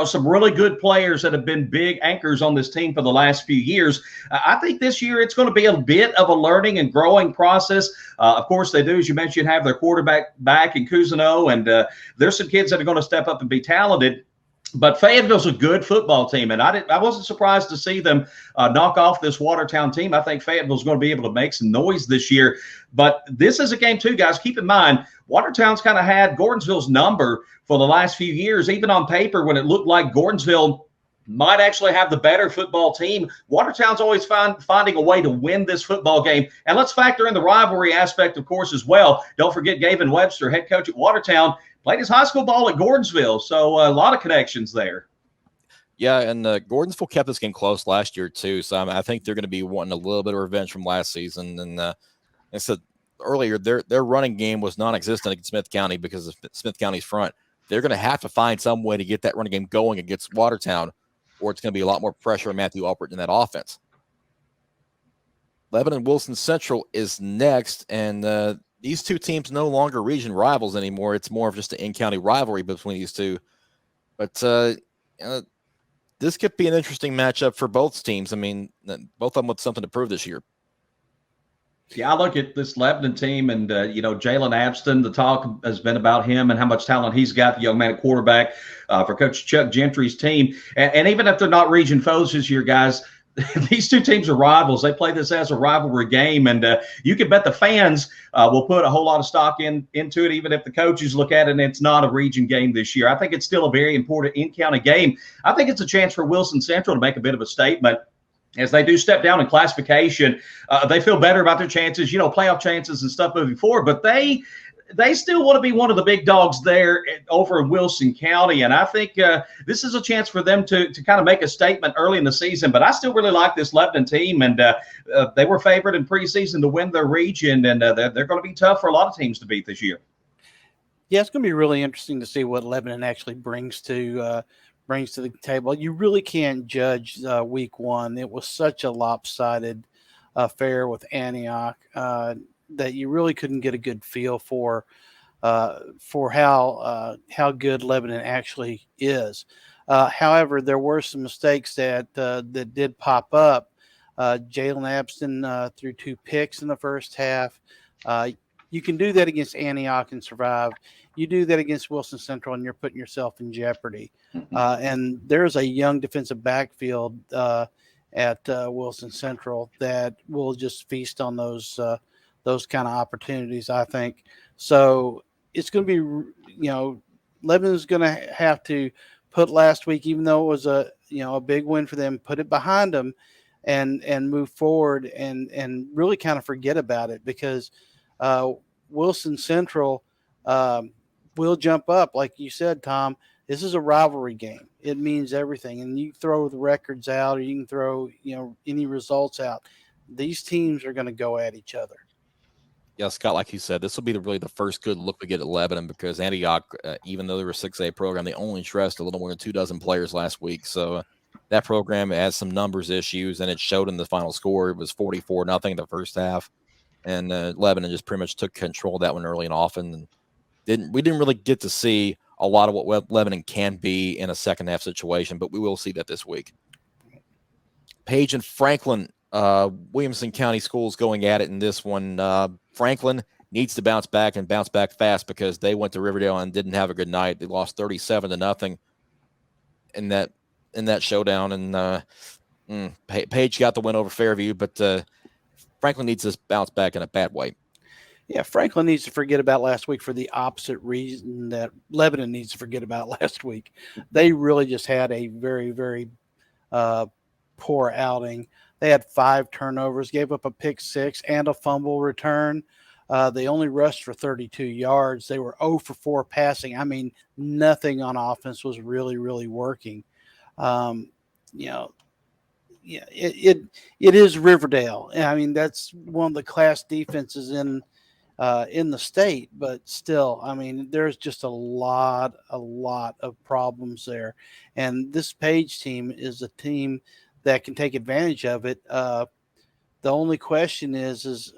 some really good players that have been big anchors on this team for the last few years. I think this year it's going to be a bit of a learning and growing process. Of course, they do, as you mentioned, have their quarterback back in Cousineau, and there's some kids that are going to step up and be talented. But Fayetteville's a good football team, and I wasn't surprised to see them knock off this Watertown team. I think Fayetteville's going to be able to make some noise this year. But this is a game, too, guys. Keep in mind, Watertown's kind of had Gordonsville's number for the last few years, even on paper when it looked like Gordonsville might actually have the better football team. Watertown's always finding a way to win this football game. And let's factor in the rivalry aspect, of course, as well. Don't forget Gavin Webster, head coach at Watertown, played his high school ball at Gordonsville. So a lot of connections there. Yeah, and Gordonsville kept this game close last year, too. So I think they're going to be wanting a little bit of revenge from last season. And I said earlier, their running game was non-existent against Smith County because of Smith County's front. They're going to have to find some way to get that running game going against Watertown, or it's going to be a lot more pressure on Matthew Alpert in that offense. Lebanon Wilson Central is next, and these two teams no longer region rivals anymore. It's more of just an in-county rivalry between these two. But this could be an interesting matchup for both teams. I mean, both of them with something to prove this year. Yeah, I look at this Lebanon team and, Jalen Abston, the talk has been about him and how much talent he's got, the young man at quarterback for Coach Chuck Gentry's team. And even if they're not region foes this year, guys, these two teams are rivals. They play this as a rivalry game, and you can bet the fans will put a whole lot of stock into it, even if the coaches look at it and it's not a region game this year. I think it's still a very important in-county game. I think it's a chance for Wilson Central to make a bit of a statement. As they do step down in classification, they feel better about their chances, playoff chances and stuff moving forward. But they still want to be one of the big dogs there over in Wilson County. And I think this is a chance for them to kind of make a statement early in the season. But I still really like this Lebanon team. And they were favored in preseason to win their region. And they're going to be tough for a lot of teams to beat this year. Yeah, it's going to be really interesting to see what Lebanon actually brings to the table. You really can't judge week one. It was such a lopsided affair with Antioch that you really couldn't get a good feel for how good Lebanon actually is. However, there were some mistakes that did pop up. Jalen Abston threw 2 picks in the first half. You can do that against Antioch and survive. You do that against Wilson Central, and you're putting yourself in jeopardy. And there's a young defensive backfield at Wilson Central that will just feast on those kind of opportunities, I think. So it's going to be, Lebanon's going to have to put last week, even though it was a big win for them, put it behind them and move forward and really kind of forget about it, because Wilson Central will jump up. Like you said, Tom, this is a rivalry game. It means everything. And you throw the records out, or you can throw, any results out. These teams are going to go at each other. Yeah, Scott, like you said, this will be really the first good look we get at Lebanon, because Antioch, even though they were a 6A program, they only dressed a little more than 24 players last week. So that program has some numbers issues, and it showed in the final score. It was 44-0 in the first half. And Lebanon just pretty much took control of that one early and often. And we didn't really get to see a lot of what Lebanon can be in a second half situation, but we will see that this week. Page and Franklin, Williamson County Schools going at it in this one. Franklin needs to bounce back and bounce back fast, because they went to Riverdale and didn't have a good night. They lost 37-0 in that showdown. And Page got the win over Fairview, but Franklin needs to bounce back in a bad way. Yeah, Franklin needs to forget about last week for the opposite reason that Lebanon needs to forget about last week. They really just had a very, very poor outing. They had 5 turnovers, gave up a pick 6 and a fumble return. They only rushed for 32 yards. They were 0 for 4 passing. I mean, nothing on offense was really, really working. Yeah, it is Riverdale. I mean, that's one of the class defenses in the state, but still, I mean, there's just a lot of problems there. And this Page team is a team that can take advantage of it. The only question is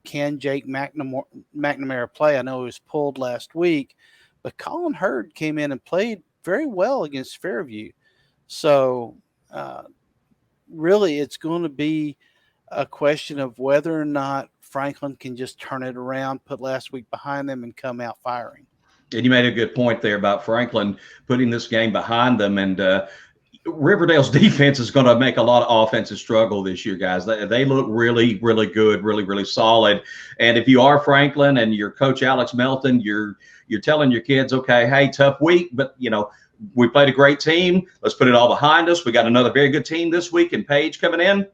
can Jake McNamara play? I know he was pulled last week, but Colin Hurd came in and played very well against Fairview. So really, it's going to be a question of whether or not Franklin can just turn it around, put last week behind them, and come out firing. And you made a good point there about Franklin putting this game behind them. And Riverdale's defense is going to make a lot of offensive struggle this year, guys. They look really, really good, really, really solid. And if you are Franklin and you're Coach Alex Melton, you're telling your kids, okay, hey, tough week, but we played a great team. Let's put it all behind us. We got another very good team this week and Page coming in,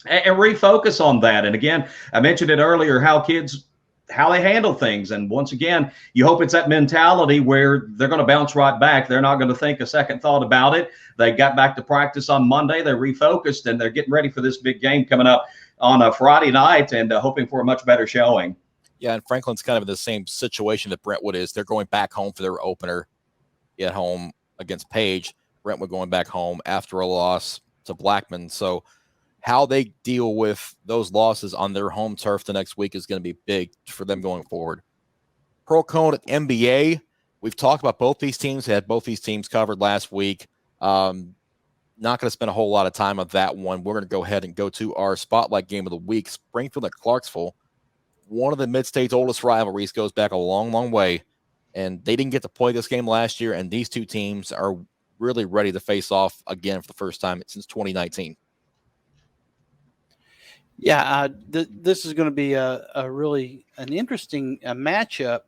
and refocus on that. And again, I mentioned it earlier, how they handle things. And once again, you hope it's that mentality where they're going to bounce right back. They're not going to think a second thought about it. They got back to practice on Monday. They're refocused, and they're getting ready for this big game coming up on a Friday night, and hoping for a much better showing. Yeah, and Franklin's kind of in the same situation that Brentwood is. They're going back home for their opener at home against Page. Brentwood going back home after a loss to Blackman. So how they deal with those losses on their home turf the next week is going to be big for them going forward. Pearl Cone at NBA. We've talked about both these teams. We had both these teams covered last week. Not going to spend a whole lot of time on that one. We're going to go ahead and go to our spotlight game of the week. Springfield at Clarksville. One of the Mid-State's oldest rivalries, goes back a long, long way. And they didn't get to play this game last year, and these two teams are really ready to face off again for the first time since 2019. Yeah, this is going to be a really an interesting matchup.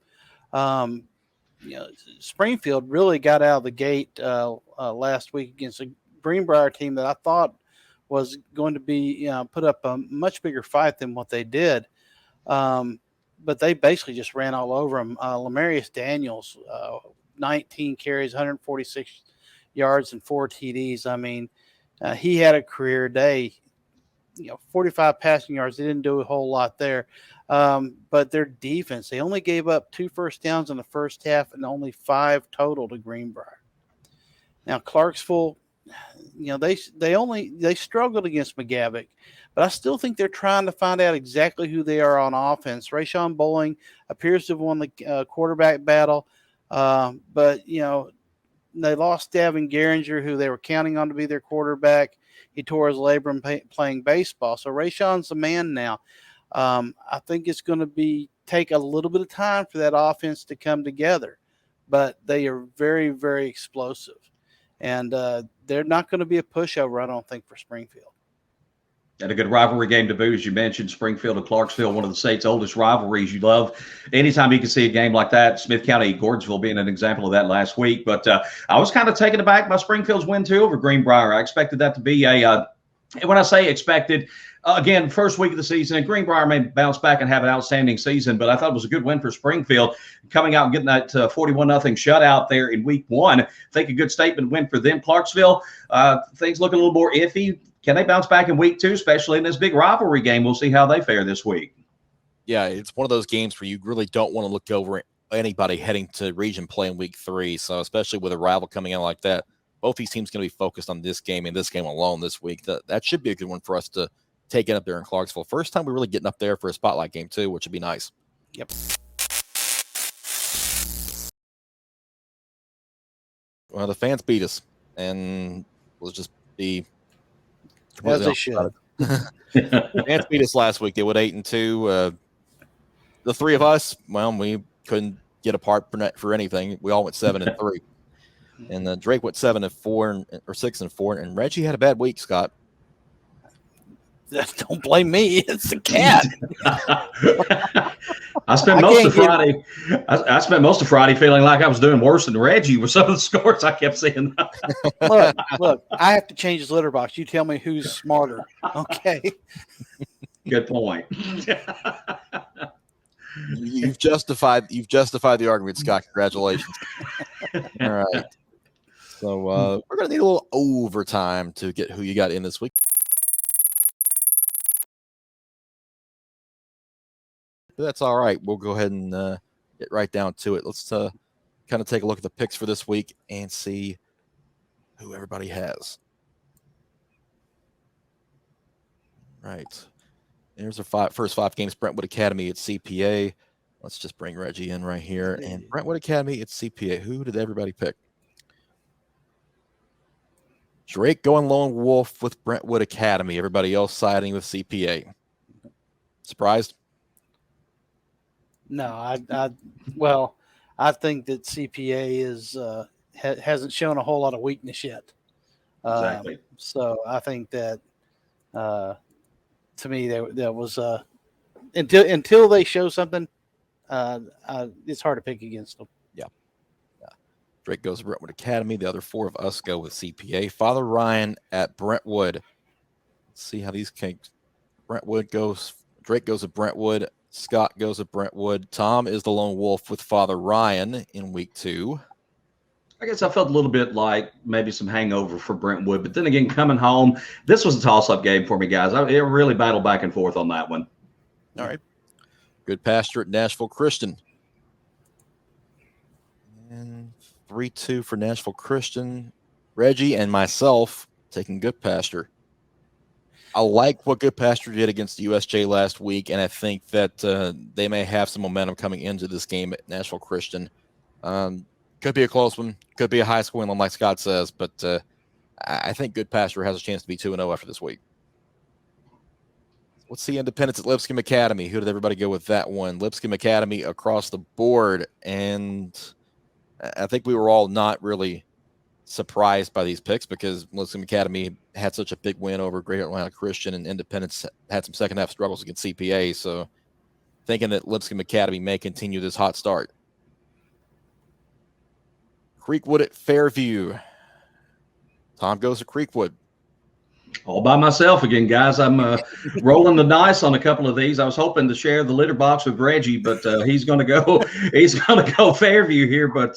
Springfield really got out of the gate last week against a Greenbrier team that I thought was going to be put up a much bigger fight than what they did. But they basically just ran all over them. Lamarius Daniels, 19 carries, 146 yards, and 4 TDs. I mean, he had a career day. 45 passing yards. They didn't do a whole lot there. But their defense, they only gave up 2 first downs in the first half and only 5 total to Greenbrier. Now, Clarksville, they struggled against McGavick, but I still think they're trying to find out exactly who they are on offense. Rayshawn Bowling appears to have won the quarterback battle, but they lost Davin Geringer, who they were counting on to be their quarterback. He tore his labrum playing baseball, so Rayshawn's the man now. I think it's going to take a little bit of time for that offense to come together, but they are very, very explosive. And they're not going to be a pushover, I don't think, for Springfield. And a good rivalry game to boot, as you mentioned, Springfield and Clarksville, one of the state's oldest rivalries. You love anytime you can see a game like that. Smith County, Gordonsville being an example of that last week. But I was kind of taken aback by Springfield's win, too, over Greenbrier. I expected that to be and when I say expected, again, first week of the season, and Greenbrier may bounce back and have an outstanding season, but I thought it was a good win for Springfield, coming out and getting that 41-0 shutout there in week 1. I think a good statement win for them. Clarksville, things look a little more iffy. Can they bounce back in week 2, especially in this big rivalry game? We'll see how they fare this week. Yeah, it's one of those games where you really don't want to look over anybody heading to region play in week 3. So especially with a rival coming in like that, both these teams going to be focused on this game and this game alone this week. That should be a good one for us to take it up there in Clarksville. First time we're really getting up there for a spotlight game too, which would be nice. Yep. Well, the fans beat us, and we'll just be as they should. Fans beat us last week. They went 8-2. The three of us, well, we couldn't get apart for anything. We all went 7-3, and Drake went 7-4 or 6-4, and Reggie had a bad week. Scott, don't blame me. It's the cat. I spent most of Friday. I spent most of Friday feeling like I was doing worse than Reggie with some of the scores I kept seeing. Look, I have to change his litter box. You tell me who's smarter. Okay. Good point. You've justified the argument, Scott. Congratulations. All right. So we're gonna need a little overtime to get who you got in this week. But that's all right. We'll go ahead and get right down to it. Let's kind of take a look at the picks for this week and see who everybody has. Right. Here's our first 5 games. Brentwood Academy at CPA. Let's just bring Reggie in right here. And Brentwood Academy at CPA. Who did everybody pick? Drake going lone wolf with Brentwood Academy. Everybody else siding with CPA. Surprised? No, I think that CPA hasn't shown a whole lot of weakness yet. Exactly. So I think that to me that was until they show something, it's hard to pick against them. Yeah. Drake goes to Brentwood Academy. The other 4 of us go with CPA. Father Ryan at Brentwood. Let's see how these cakes. Drake goes to Brentwood. Scott goes to Brentwood. Tom is the lone wolf with Father Ryan in week 2. I guess I felt a little bit like maybe some hangover for Brentwood, but then again, coming home, this was a toss-up game for me, guys. It really battled back and forth on that one. All right. Goodpasture at Nashville Christian. And 3-2 for Nashville Christian. Reggie and myself taking Goodpasture. I like what Goodpasture did against the USJ last week, and I think that they may have some momentum coming into this game at Nashville Christian. Could be a close one. Could be a high-scoring one, like Scott says, but I think Goodpasture has a chance to be 2-0 after this week. Let's see Independence at Lipscomb Academy. Who did everybody go with that one? Lipscomb Academy across the board, and I think we were all not really surprised by these picks because Lipscomb Academy had such a big win over Greater Atlanta Christian, and Independence had some second half struggles against CPA. So thinking that Lipscomb Academy may continue this hot start. Creekwood at Fairview. Tom goes to Creekwood. All by myself again, guys. I'm rolling the dice on a couple of these. I was hoping to share the litter box with Reggie, but he's going to go. He's going to go Fairview here. But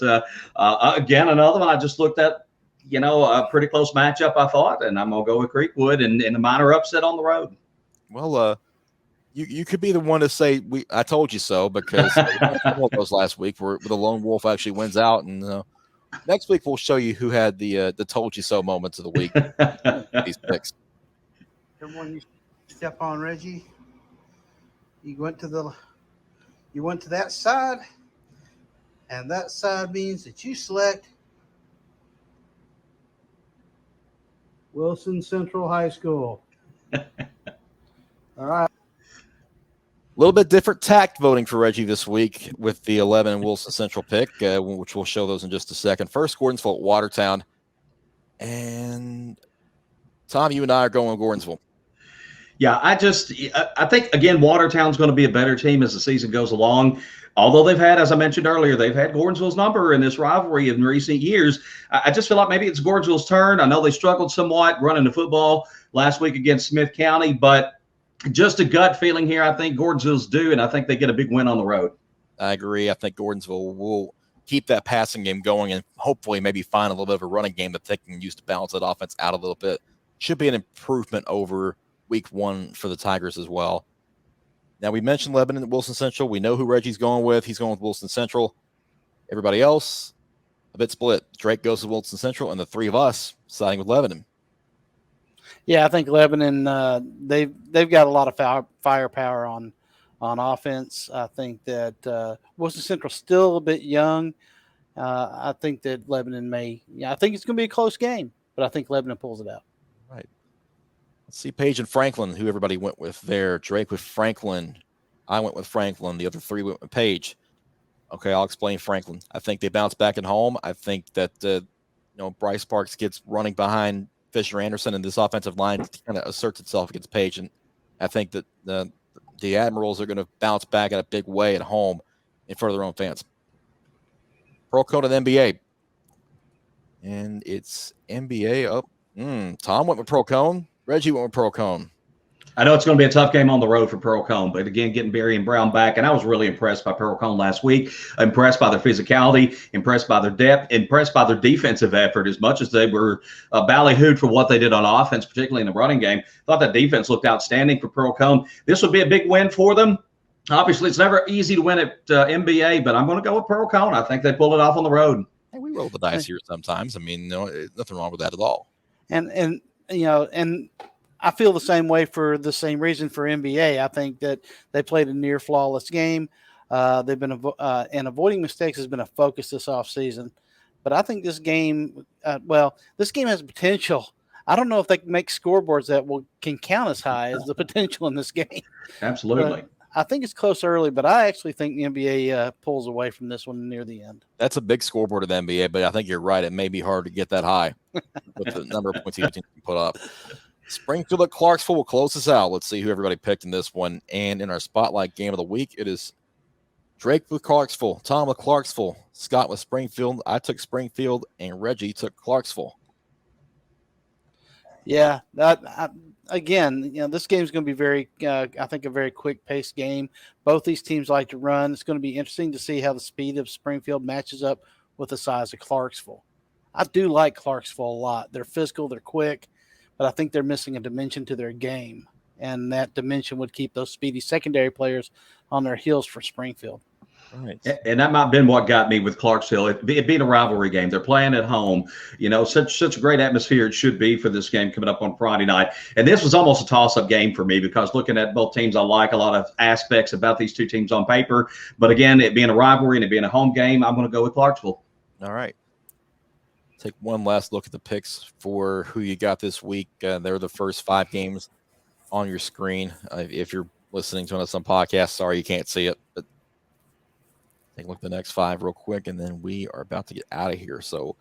again, another one I just looked at. A pretty close matchup, I thought, and I'm going to go with Creekwood and a minor upset on the road. Well, you could be the one to say I told you so, because one of those last week where the lone wolf actually wins out, and next week we'll show you who had the told you so moments of the week. These picks. Everyone, you step on Reggie. You went to that side, and that side means that you select Wilson Central High School. All right. A little bit different tact voting for Reggie this week with the 11 Wilson Central pick, which we'll show those in just a second. First, Gordonsville at Watertown. And Tom, you and I are going Gordonsville. Yeah, I think, again, Watertown's going to be a better team as the season goes along. Although they've had, as I mentioned earlier, they've had Gordonsville's number in this rivalry in recent years. I just feel like maybe it's Gordonsville's turn. I know they struggled somewhat running the football last week against Smith County, but just a gut feeling here. I think Gordonsville's due, and I think they get a big win on the road. I agree. I think Gordonsville will keep that passing game going and hopefully maybe find a little bit of a running game that they can use to balance that offense out a little bit. Should be an improvement over week 1 for the Tigers as well. Now, we mentioned Lebanon at Wilson Central. We know who Reggie's going with. He's going with Wilson Central. Everybody else, a bit split. Drake goes to Wilson Central, and the 3 of us siding with Lebanon. Yeah, I think Lebanon, they've got a lot of firepower on offense. I think that Wilson Central's still a bit young. I think that Lebanon I think it's going to be a close game, but I think Lebanon pulls it out. Right. Let's see Page and Franklin, who everybody went with there. Drake with Franklin. I went with Franklin. The other 3 went with Page. Okay, I'll explain Franklin. I think they bounce back at home. I think that Bryce Parks gets running behind Fisher Anderson, and this offensive line kind of asserts itself against Page. And I think that the Admirals are going to bounce back in a big way at home in front of their own fans. Pearl Cone and NBA. And it's NBA up. Tom went with Pearl Cone. Reggie went with Pearl Cone. I know it's going to be a tough game on the road for Pearl-Cohn, but again, getting Barry and Brown back, and I was really impressed by Pearl-Cohn last week, impressed by their physicality, impressed by their depth, impressed by their defensive effort as much as they were ballyhooed for what they did on offense, particularly in the running game. Thought that defense looked outstanding for Pearl-Cohn. This would be a big win for them. Obviously, it's never easy to win at NBA, but I'm going to go with Pearl-Cohn. I think they pulled it off on the road. Hey, we roll the dice here sometimes. I mean, no, nothing wrong with that at all. And I feel the same way for the same reason for NBA. I think that they played a near flawless game. They've been and avoiding mistakes has been a focus this offseason. But I think this game, this game has potential. I don't know if they can make scoreboards that can count as high as the potential in this game. Absolutely. But I think it's close early, but I actually think the NBA pulls away from this one near the end. That's a big scoreboard of the NBA, but I think you're right. It may be hard to get that high with the number of points each team can put up. Springfield at Clarksville will close us out. Let's see who everybody picked in this one. And in our spotlight game of the week, it is Drake with Clarksville, Tom with Clarksville, Scott with Springfield. I took Springfield, and Reggie took Clarksville. Yeah, again, this game is going to be very, I think, a very quick-paced game. Both these teams like to run. It's going to be interesting to see how the speed of Springfield matches up with the size of Clarksville. I do like Clarksville a lot. They're physical, they're quick, but I think they're missing a dimension to their game, and that dimension would keep those speedy secondary players on their heels for Springfield. Right. And that might have been what got me with Clarksville. It being a rivalry game. They're playing at home. Such a great atmosphere it should be for this game coming up on Friday night. And this was almost a toss-up game for me because looking at both teams, I like a lot of aspects about these two teams on paper. But again, it being a rivalry and it being a home game, I'm going to go with Clarksville. All right. Take one last look at the picks for who you got this week. They're the first 5 games on your screen. If you're listening to us on podcast, sorry you can't see it, but take a look at the next 5 real quick, and then we are about to get out of here. So,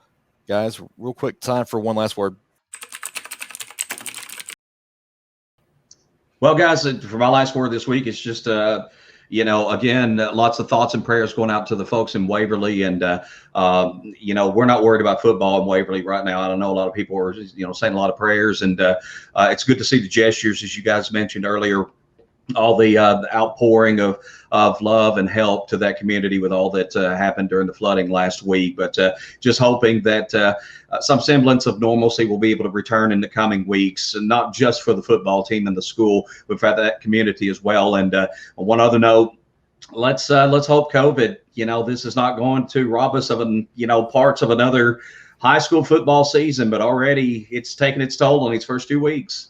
guys, real quick, time for one last word. Well, guys, for my last word this week, it's just, again, lots of thoughts and prayers going out to the folks in Waverly. And, we're not worried about football in Waverly right now. I don't know, a lot of people are, saying a lot of prayers. And it's good to see the gestures, as you guys mentioned earlier, all the outpouring of love and help to that community with all that happened during the flooding last week. But just hoping that some semblance of normalcy will be able to return in the coming weeks, and not just for the football team and the school, but for that community as well. And on one other note, let's hope COVID, this is not going to rob us of, parts of another high school football season, but already it's taken its toll on these first 2 weeks.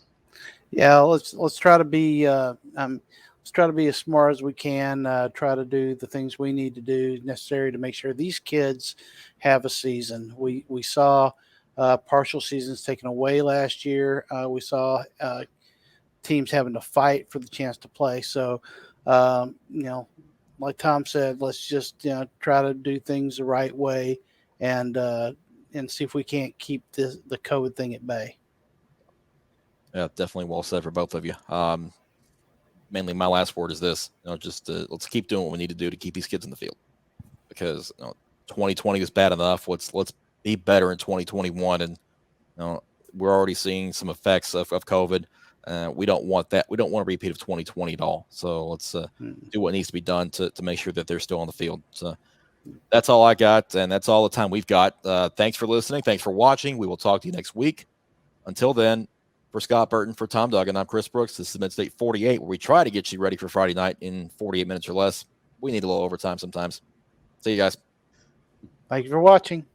Yeah, let's try to be as smart as we can. Try to do the things we need to do necessary to make sure these kids have a season. We saw partial seasons taken away last year. We saw teams having to fight for the chance to play. So, like Tom said, let's just try to do things the right way and see if we can't keep the COVID thing at bay. Yeah, definitely well said for both of you. Mainly my last word is this, let's keep doing what we need to do to keep these kids in the field, because 2020 was bad enough. Let's be better in 2021. And we're already seeing some effects of COVID. We don't want that. We don't want a repeat of 2020 at all. So let's do what needs to be done to make sure that they're still on the field. So that's all I got. And that's all the time we've got. Thanks for listening. Thanks for watching. We will talk to you next week. Until then, for Scott Burton, for Tom Duggan, I'm Chris Brooks. This is Midstate 48, where we try to get you ready for Friday night in 48 minutes or less. We need a little overtime sometimes. See you guys. Thank you for watching.